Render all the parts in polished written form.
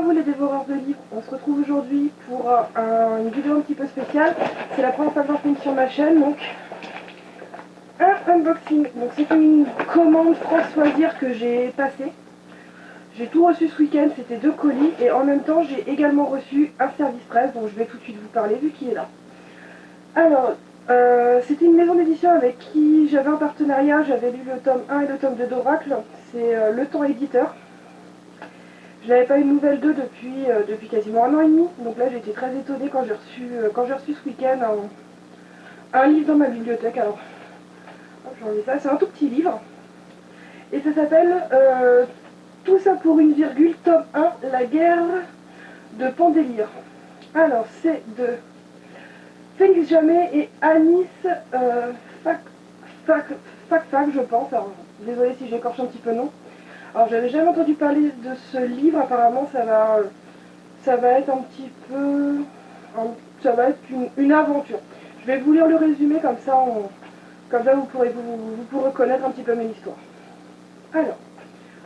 À vous les dévoreurs de livres, on se retrouve aujourd'hui pour une vidéo un petit peu spéciale. C'est la première fois que j'en filme sur ma chaîne, donc un unboxing. Donc c'est une commande Françoisir que j'ai passée. J'ai tout reçu ce week-end, c'était 2 colis et en même temps j'ai également reçu un service presse dont je vais tout de suite vous parler vu qu'il est là. Alors, c'était une maison d'édition avec qui j'avais un partenariat, j'avais lu le tome 1 et le tome 2 d'Oracle, c'est Le Temps Éditeur. Je n'avais pas eu de nouvelles d'eux depuis quasiment 1 an et demi, donc là j'étais très étonnée quand j'ai reçu ce week-end un livre dans ma bibliothèque. Alors, j'en ai ça, c'est un tout petit livre, et ça s'appelle Tout ça pour une virgule, tome 1, La guerre de Pandélire. Alors c'est de Félix Jamet et Anis Fakfak, je pense. Alors, désolée si j'écorche un petit peu le nom. Alors j'avais jamais entendu parler de ce livre, apparemment ça va être un petit peu... ça va être une aventure. Je vais vous lire le résumé, comme ça vous pourrez connaître un petit peu mon histoire. Alors,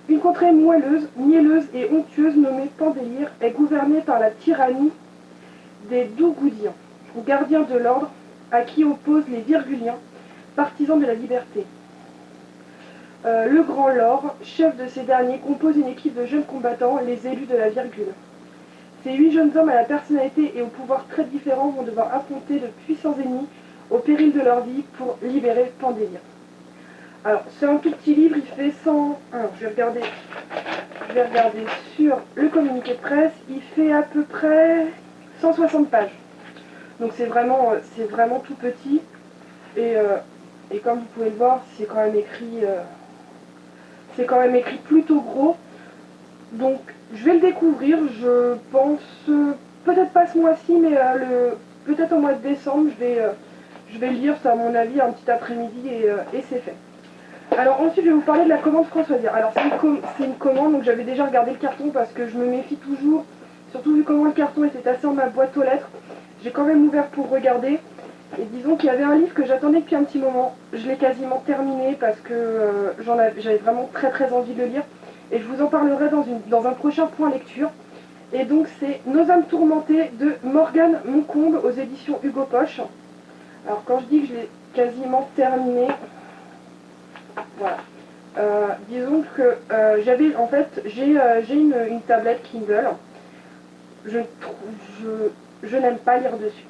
une contrée moelleuse, mielleuse et onctueuse nommée Pandélire est gouvernée par la tyrannie des Dougoudiens, gardiens de l'ordre, à qui opposent les Virguliens, partisans de la liberté. Le Grand Lord, chef de ces derniers, compose une équipe de jeunes combattants, les élus de la Virgule. Ces 8 jeunes hommes à la personnalité et au pouvoir très différents vont devoir affronter de puissants ennemis au péril de leur vie pour libérer Pandélire. Alors, c'est un tout petit livre, il fait 100... Alors, je vais regarder sur le communiqué de presse, il fait à peu près 160 pages. Donc c'est vraiment tout petit et comme vous pouvez le voir, c'est quand même écrit plutôt gros. Donc je vais le découvrir, je pense peut-être pas ce mois-ci, mais peut-être au mois de décembre, je vais le lire, ça à mon avis un petit après-midi et c'est fait. Alors ensuite je vais vous parler de la commande Françoisir. Alors c'est une commande, donc j'avais déjà regardé le carton parce que je me méfie toujours, surtout vu comment le carton était assez dans ma boîte aux lettres. J'ai quand même ouvert pour regarder. Et disons qu'il y avait un livre que j'attendais depuis un petit moment. Je l'ai quasiment terminé parce que j'avais vraiment très envie de le lire. Et je vous en parlerai dans un prochain point lecture. Et donc c'est Nos âmes tourmentées de Morgane Moncombe aux éditions Hugo Poche. Alors quand je dis que je l'ai quasiment terminé, voilà. Disons que j'ai une tablette Kindle. Je n'aime pas lire dessus.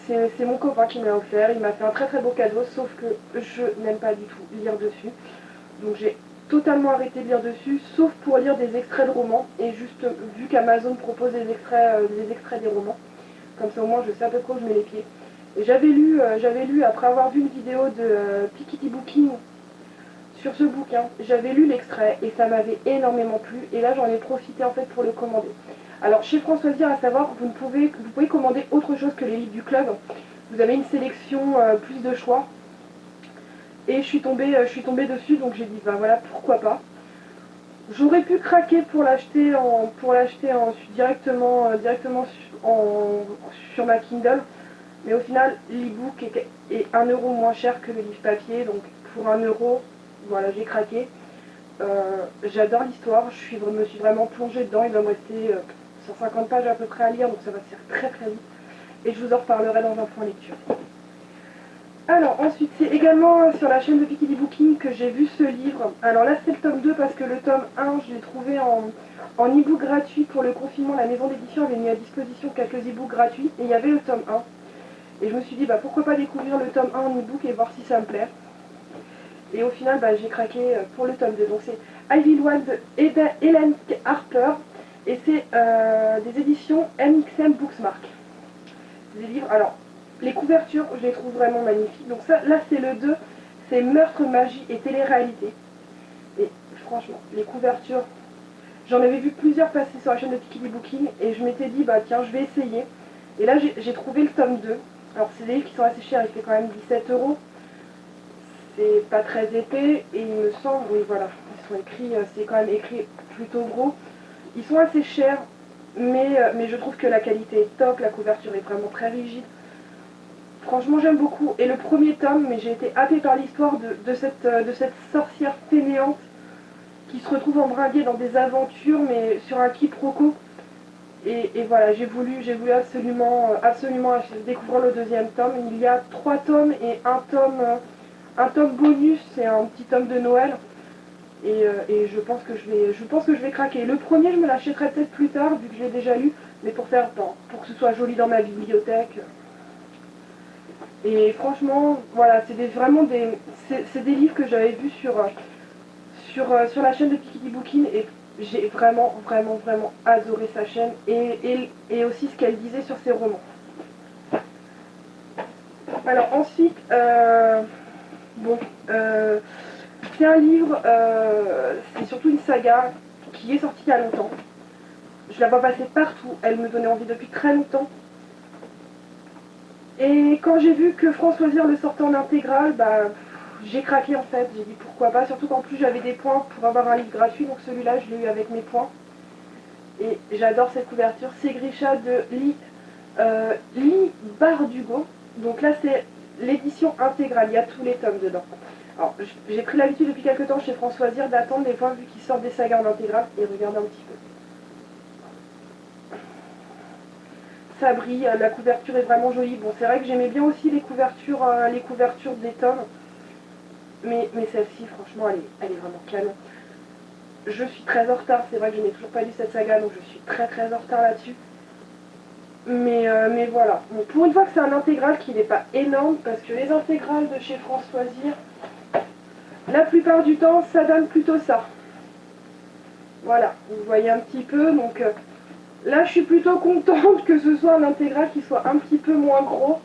C'est mon copain qui me l'a offert, il m'a fait un très beau cadeau, sauf que je n'aime pas du tout lire dessus. Donc j'ai totalement arrêté de lire dessus, sauf pour lire des extraits de romans, et juste vu qu'Amazon propose des extraits des romans, comme ça au moins je sais à peu près où je mets les pieds. Et j'avais lu, après avoir vu une vidéo de Piketty Booking sur ce bouquin, j'avais lu l'extrait et ça m'avait énormément plu, et là j'en ai profité en fait pour le commander. Alors chez Françoisir, à savoir, vous pouvez commander autre chose que les livres du club. Vous avez une sélection, plus de choix. Et je suis tombée dessus, donc j'ai dit bah voilà, pourquoi pas. J'aurais pu craquer pour l'acheter directement sur ma Kindle, mais au final l'e-book est 1 € moins cher que le livre papier, donc pour 1 €, voilà, j'ai craqué. J'adore l'histoire, je me suis vraiment plongée dedans, il va me rester 150 pages à peu près à lire, donc ça va se faire très vite. Et je vous en reparlerai dans un point lecture. Alors ensuite, c'est également sur la chaîne de Piketty Booking que j'ai vu ce livre. Alors là c'est le tome 2 parce que le tome 1 je l'ai trouvé en e-book gratuit pour le confinement. La maison d'édition avait mis à disposition quelques e-books gratuits et il y avait le tome 1. Et je me suis dit bah pourquoi pas découvrir le tome 1 en e-book et voir si ça me plaît. Et au final bah, j'ai craqué pour le tome 2. Donc c'est Ivywood et Helen Harper. Et c'est des éditions MXM Booksmark. Des livres, alors, les couvertures, je les trouve vraiment magnifiques. Donc ça, là c'est le 2, c'est Meurtre, magie et télé-réalité. Et franchement, les couvertures, j'en avais vu plusieurs passer sur la chaîne de Piketty Booking et je m'étais dit, bah tiens, je vais essayer. Et là j'ai trouvé le tome 2. Alors c'est des livres qui sont assez chers, il fait quand même 17 €. C'est pas très épais et il me semble, oui voilà, ils sont écrits, c'est quand même écrit plutôt gros. Ils sont assez chers, mais je trouve que la qualité est top, la couverture est vraiment très rigide. Franchement, j'aime beaucoup. Et le premier tome, mais j'ai été happée par l'histoire de cette sorcière fainéante qui se retrouve embringuée dans des aventures, mais sur un quiproquo. Et voilà, j'ai voulu absolument découvrir le deuxième tome. Il y a 3 tomes et un tome bonus, c'est un petit tome de Noël. Et je pense que je vais craquer. Le premier, je me l'achèterai peut-être plus tard, vu que je l'ai déjà lu, mais pour que ce soit joli dans ma bibliothèque. Et franchement, voilà, c'est des livres que j'avais vus sur la chaîne de Piketty Bookin, et j'ai vraiment, vraiment, vraiment adoré sa chaîne et aussi ce qu'elle disait sur ses romans. Alors ensuite, bon, c'est un livre, c'est surtout une saga qui est sortie il y a longtemps. Je la vois passer partout, elle me donnait envie depuis très longtemps. Et quand j'ai vu que France Loisirs le sortait en intégrale, bah, j'ai craqué en fait. J'ai dit pourquoi pas, surtout qu'en plus j'avais des points pour avoir un livre gratuit, donc celui-là je l'ai eu avec mes points. Et j'adore cette couverture. C'est Grisha de Lee Bardugo. Donc là c'est l'édition intégrale, il y a tous les tomes dedans. Alors j'ai pris l'habitude depuis quelques temps chez France Loisirs d'attendre des fois vu qu'ils sortent des sagas en intégrale et regarder un petit peu. Ça brille, la couverture est vraiment jolie. Bon, c'est vrai que j'aimais bien aussi les couvertures des tomes, mais celle-ci, franchement, elle est vraiment canon. Je suis très en retard, c'est vrai que je n'ai toujours pas lu cette saga, donc je suis très très en retard là-dessus. Mais voilà. Bon, pour une fois que c'est un intégral qui n'est pas énorme, parce que les intégrales de chez France Loisirs, la plupart du temps, ça donne plutôt ça. Voilà, vous voyez un petit peu, donc... là, je suis plutôt contente que ce soit un intégral qui soit un petit peu moins gros.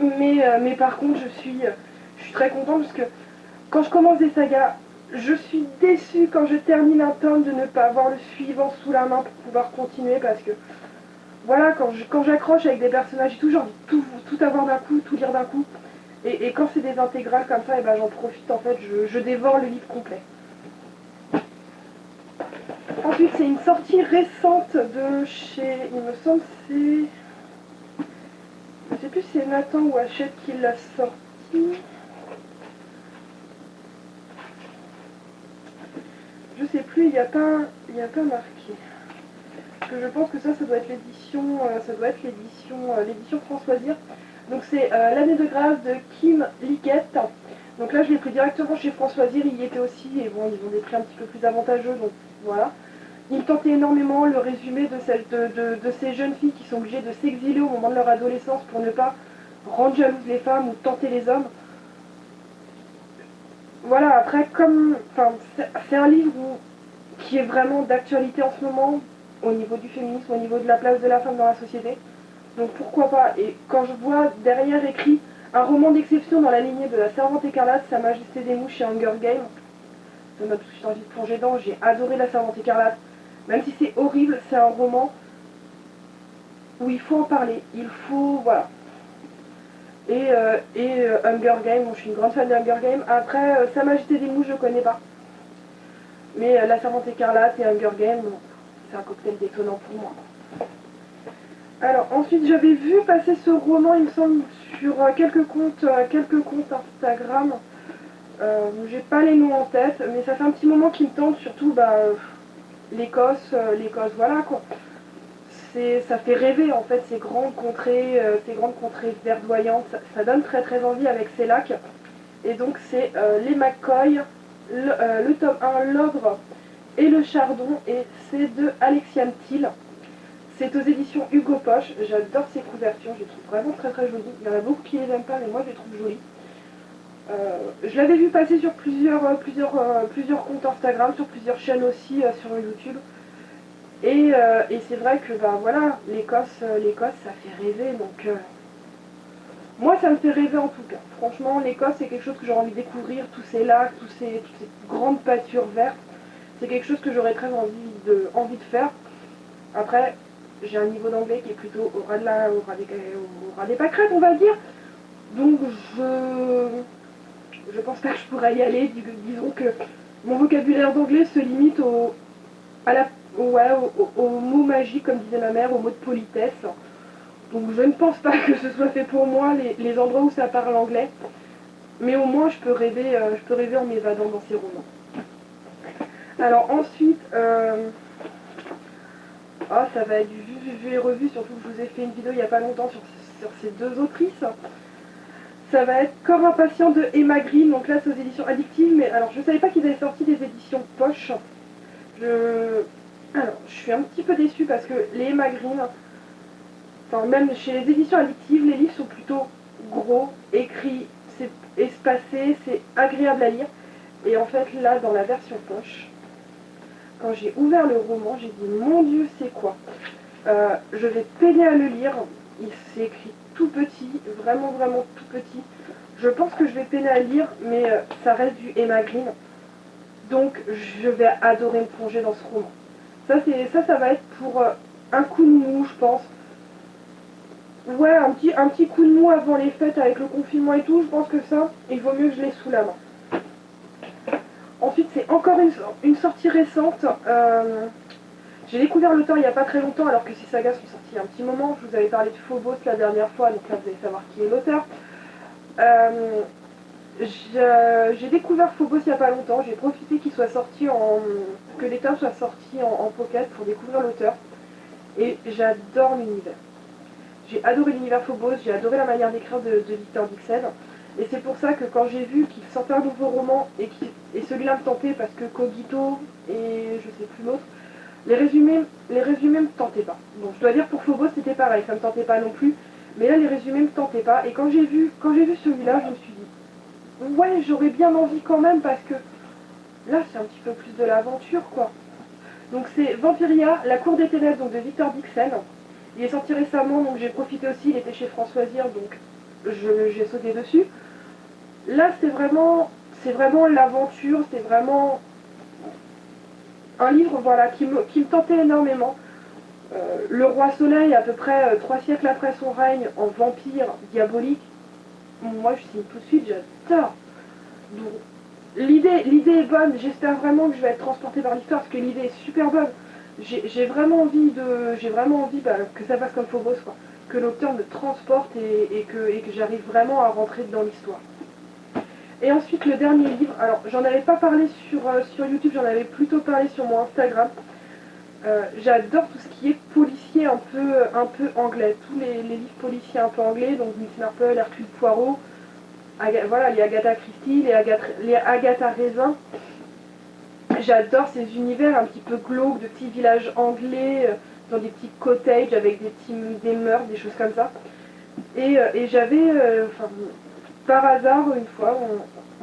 Mais par contre, je suis très contente parce que quand je commence des sagas, je suis déçue quand je termine un tome de ne pas avoir le suivant sous la main pour pouvoir continuer parce que voilà, quand j'accroche avec des personnages et tout, j'ai envie de tout avoir d'un coup, tout lire d'un coup. Et quand c'est des intégrales comme ça, et ben j'en profite en fait, je dévore le livre complet. Ensuite, c'est une sortie récente de chez, il me semble, je sais plus si c'est Nathan ou Hachette qui l'a sorti. Je sais plus, il n'y a pas marqué. Parce que je pense que ça doit être l'édition France Loisirs. Donc c'est l'année de grâce de Kim Lickett. Donc là, je l'ai pris directement chez France Loisirs, il y était aussi, et bon, ils ont des prix un petit peu plus avantageux, donc voilà. Il me tentait énormément le résumé de ces jeunes filles qui sont obligées de s'exiler au moment de leur adolescence pour ne pas rendre jalouses les femmes ou tenter les hommes. Voilà, après, c'est un livre qui est vraiment d'actualité en ce moment, au niveau du féminisme, au niveau de la place de la femme dans la société. Donc pourquoi pas. Et quand je vois derrière écrit un roman d'exception dans la lignée de La Servante écarlate, Sa Majesté des Mouches et Hunger Games, ça m'a tout de suite envie de plonger dedans. J'ai adoré La Servante écarlate. Même si c'est horrible, c'est un roman où il faut en parler. Il faut, voilà. Hunger Games, bon, je suis une grande fan de Hunger Games. Après, Sa Majesté des Mouches, je connais pas. Mais La Servante écarlate et Hunger Games, bon, c'est un cocktail détonnant pour moi. Alors ensuite j'avais vu passer ce roman, il me semble, sur quelques comptes Instagram. J'ai pas les noms en tête, mais ça fait un petit moment qu'il me tente, surtout l'Écosse, voilà quoi. Ça fait rêver en fait ces grandes contrées verdoyantes, ça donne très très envie avec ces lacs. Et donc c'est les McCoy, le tome 1, L'Ogre et le Chardon, et c'est de Alexiane Thiel. C'est aux éditions Hugo Poche. J'adore ces couvertures, je les trouve vraiment très très jolies. Il y en a beaucoup qui les aiment pas, mais moi je les trouve jolies. Je l'avais vu passer sur plusieurs comptes Instagram, sur plusieurs chaînes aussi, sur YouTube. Et c'est vrai que voilà, l'Écosse ça fait rêver, donc moi ça me fait rêver en tout cas. Franchement, l'Écosse c'est quelque chose que j'aurais envie de découvrir, tous ces lacs, toutes ces grandes pâtures vertes. C'est quelque chose que j'aurais très envie de faire. Après, j'ai un niveau d'anglais qui est plutôt au ras des pâquerettes, on va dire. Donc je pense pas que je pourrais y aller. Disons que mon vocabulaire d'anglais se limite au mots magiques, comme disait ma mère, aux mots de politesse. Donc je ne pense pas que ce soit fait pour moi les endroits où ça parle anglais. Mais au moins je peux rêver en m'évadant dans ces romans. Alors ensuite, Ah, ça va être du vu et revu, surtout que je vous ai fait une vidéo il n'y a pas longtemps sur ces deux autrices. Ça va être Corps impatient de Emma Green, donc là c'est aux éditions Addictives, mais alors je savais pas qu'ils avaient sorti des éditions poche. Alors, je suis un petit peu déçue parce que les Emma Green, enfin même chez les éditions Addictives, les livres sont plutôt gros, écrits, c'est espacé, c'est agréable à lire. Et en fait là, dans la version poche, quand j'ai ouvert le roman, j'ai dit mon Dieu, c'est quoi? Je vais peiner à le lire. Il s'est écrit tout petit, vraiment vraiment tout petit. Je pense que je vais peiner à le lire, mais ça reste du Emma Green. Donc je vais adorer me plonger dans ce roman. Ça va être pour un coup de mou, je pense. Ouais, un petit coup de mou avant les fêtes avec le confinement et tout. Je pense que ça, il vaut mieux que je l'ai sous la main. Ensuite, c'est encore une sortie récente. J'ai découvert l'auteur il n'y a pas très longtemps, alors que ces sagas sont sorties il y a un petit moment. Je vous avais parlé de Phobos la dernière fois, donc là vous allez savoir qui est l'auteur. J'ai découvert Phobos il n'y a pas longtemps. J'ai profité qu'il soit sorti que les tomes soient sortis en pocket pour découvrir l'auteur. Et j'adore l'univers. J'ai adoré l'univers Phobos, j'ai adoré la manière d'écrire de Victor Dixon. Et c'est pour ça que quand j'ai vu qu'il sortait un nouveau roman et celui-là me tentait parce que Cogito et je sais plus l'autre, les résumés me tentaient pas. Donc je dois dire pour Phobos c'était pareil, ça me tentait pas non plus. Mais là les résumés me tentaient pas. Et quand j'ai vu celui-là, je me suis dit ouais, j'aurais bien envie quand même parce que là c'est un petit peu plus de l'aventure quoi. Donc c'est Vampiria, la cour des ténèbres donc de Victor Dixon. Il est sorti récemment, donc j'ai profité aussi, il était chez Françoisir, donc j'ai sauté dessus. Là, c'est vraiment l'aventure, c'est vraiment un livre voilà, qui me tentait énormément. Le roi Soleil, à peu près 3 siècles après son règne, en vampire diabolique, moi je signe tout de suite, j'adore. Donc, l'idée est bonne, j'espère vraiment que je vais être transportée par l'histoire, parce que l'idée est super bonne. J'ai vraiment envie que ça fasse comme Phobos, quoi. Que l'auteur me transporte et que j'arrive vraiment à rentrer dans l'histoire. Et ensuite le dernier livre, alors j'en avais pas parlé sur YouTube, j'en avais plutôt parlé sur mon Instagram. J'adore tout ce qui est policier un peu anglais, tous les livres policiers un peu anglais, donc Miss Marple, Hercule Poirot, voilà, les Agatha Christie, les Agatha Raisin. J'adore ces univers un petit peu glauques, de petits villages anglais, dans des petits cottages avec des meurtres, des choses comme ça. Et j'avais, par hasard, une fois,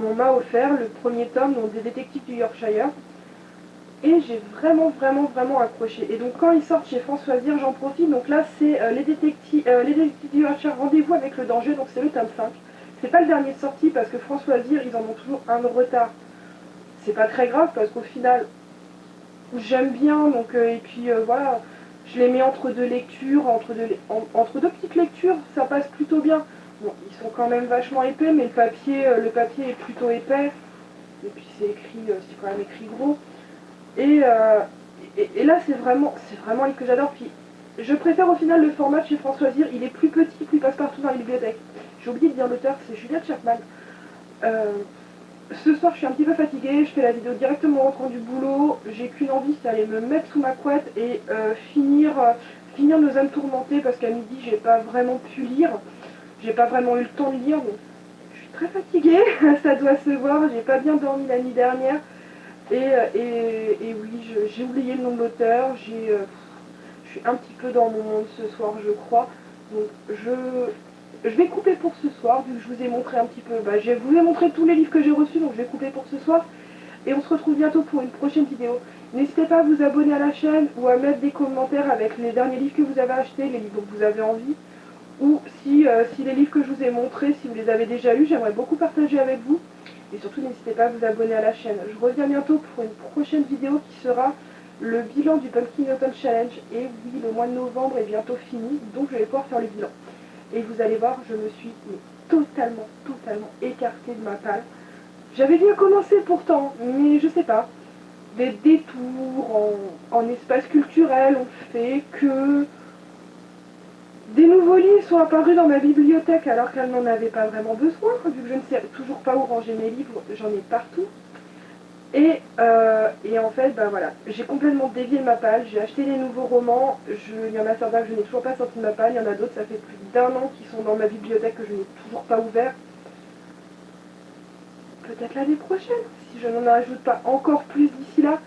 on m'a offert le premier tome donc, des détectives du Yorkshire. Et j'ai vraiment, vraiment, vraiment accroché. Et donc quand ils sortent chez Françoisir, j'en profite. Donc là, c'est les détectives du Yorkshire, rendez-vous avec le danger. Donc c'est le tome 5. C'est pas le dernier de sortie parce que Françoisir, ils en ont toujours un de retard. C'est pas très grave parce qu'au final, j'aime bien. Donc, et puis voilà, je les mets entre deux lectures, entre deux petites lectures, ça passe plutôt bien. Bon, ils sont quand même vachement épais, mais le papier est plutôt épais. Et puis c'est quand même écrit gros. Et là, c'est vraiment un livre que j'adore. Puis je préfère au final le format de chez Françoisir. Il est plus petit, plus passe-partout dans la bibliothèque. J'ai oublié de dire l'auteur, c'est Julia Chapman. Ce soir, je suis un petit peu fatiguée. Je fais la vidéo directement en rentrant du boulot. J'ai qu'une envie, c'est d'aller me mettre sous ma couette et finir Nos âmes tourmentées parce qu'à midi, j'ai pas vraiment pu lire. J'ai pas vraiment eu le temps de lire. Donc je suis très fatiguée, ça doit se voir. J'ai pas bien dormi la nuit dernière. Et oui, j'ai oublié le nom de l'auteur, je suis un petit peu dans mon monde ce soir, je crois. Donc je vais couper pour ce soir, vu que je vous ai montré un petit peu, je vous ai montré tous les livres que j'ai reçus, donc je vais couper pour ce soir. Et on se retrouve bientôt pour une prochaine vidéo. N'hésitez pas à vous abonner à la chaîne ou à mettre des commentaires avec les derniers livres que vous avez achetés, les livres dont vous avez envie. Ou si les livres que je vous ai montrés, si vous les avez déjà lus, j'aimerais beaucoup partager avec vous. Et surtout, n'hésitez pas à vous abonner à la chaîne. Je reviens bientôt pour une prochaine vidéo qui sera le bilan du Pumpkin Autumn Challenge. Et oui, le mois de novembre est bientôt fini, donc je vais pouvoir faire le bilan. Et vous allez voir, je me suis totalement écartée de ma palle. J'avais bien commencé pourtant, mais je sais pas. Des détours en espace culturel ont fait que des nouveaux livres sont apparus dans ma bibliothèque alors qu'elle n'en avait pas vraiment besoin, vu que je ne sais toujours pas où ranger mes livres, j'en ai partout. Et en fait, bah voilà, j'ai complètement dévié ma palle, j'ai acheté les nouveaux romans, il y en a certains que je n'ai toujours pas sorti de ma palle, il y en a d'autres, ça fait plus d'1 an qui sont dans ma bibliothèque que je n'ai toujours pas ouvert. Peut-être l'année prochaine, si je n'en ajoute pas encore plus d'ici là,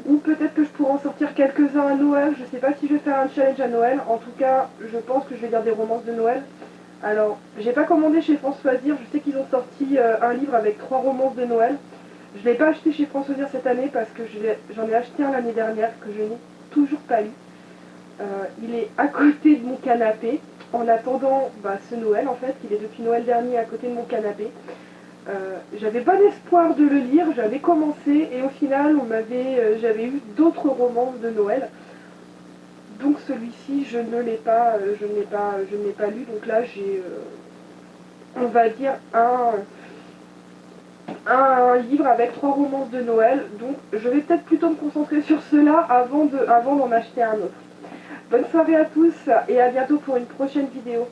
ou peut-être que je pourrais en sortir quelques-uns à Noël, je sais pas si je vais faire un challenge à Noël, en tout cas, je pense que je vais lire des romances de Noël. Alors, j'ai pas commandé chez France Loisirs, je sais qu'ils ont sorti un livre avec 3 romances de Noël. Je ne l'ai pas acheté chez France Loisirs cette année parce que j'en ai acheté un l'année dernière que je n'ai toujours pas lu. Il est à côté de mon canapé, en attendant ce Noël en fait, il est depuis Noël dernier à côté de mon canapé. J'avais pas d'espoir de le lire, j'avais commencé et au final j'avais eu d'autres romances de Noël. Donc celui-ci je ne l'ai pas, je ne l'ai pas lu. Donc là j'ai, on va dire un livre avec 3 romances de Noël. Donc je vais peut-être plutôt me concentrer sur cela avant d'en acheter un autre. Bonne soirée à tous et à bientôt pour une prochaine vidéo.